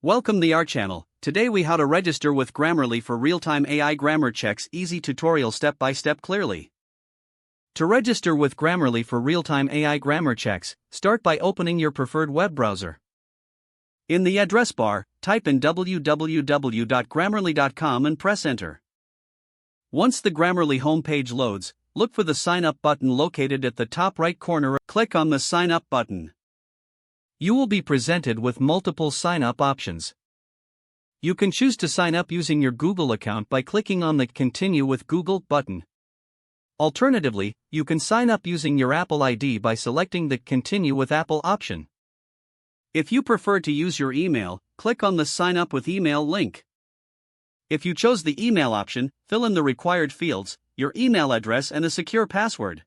Welcome to our channel. Today we how to register with Grammarly for real-time AI grammar checks. Easy tutorial step-by-step clearly. To register with Grammarly for real-time AI grammar checks, start by opening your preferred web browser. In the address bar, type in www.grammarly.com and press enter. Once the Grammarly homepage loads, look for the Sign Up button located at the top right corner. Click on the Sign Up button. You will be presented with multiple sign-up options. You can choose to sign up using your Google account by clicking on the Continue with Google button. Alternatively, you can sign up using your Apple ID by selecting the Continue with Apple option. If you prefer to use your email, click on the Sign Up with Email link. If you chose the email option, fill in the required fields, your email address and a secure password.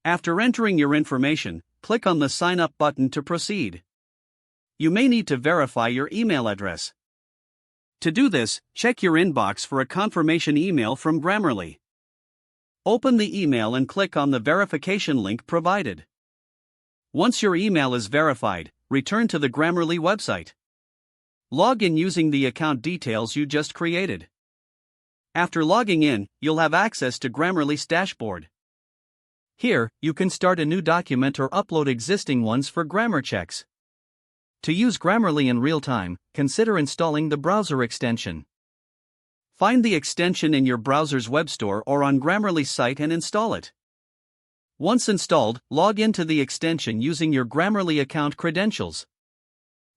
After entering your information, click on the Sign Up button to proceed. You may need to verify your email address. To do this, check your inbox for a confirmation email from Grammarly. Open the email and click on the verification link provided. Once your email is verified, return to the Grammarly website. Log in using the account details you just created. After logging in, you'll have access to Grammarly's dashboard. Here, you can start a new document or upload existing ones for grammar checks. To use Grammarly in real time, consider installing the browser extension. Find the extension in your browser's web store or on Grammarly's site and install it. Once installed, log into the extension using your Grammarly account credentials.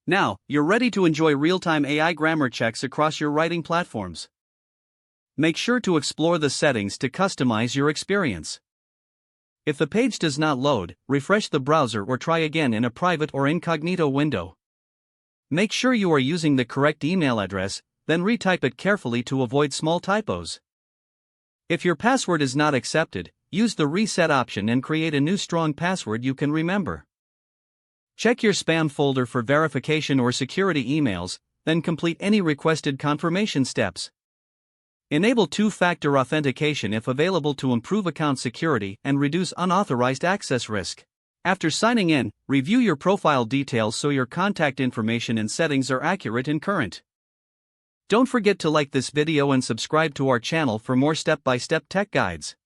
Now, you're ready to enjoy real-time AI grammar checks across your writing platforms. Make sure to explore the settings to customize your experience. If the page does not load, refresh the browser or try again in a private or incognito window. Make sure you are using the correct email address, then retype it carefully to avoid small typos. If your password is not accepted, use the reset option and create a new strong password you can remember. Check your spam folder for verification or security emails, then complete any requested confirmation steps. Enable two-factor authentication if available to improve account security and reduce unauthorized access risk. After signing in, review your profile details so your contact information and settings are accurate and current. Don't forget to like this video and subscribe to our channel for more step-by-step tech guides.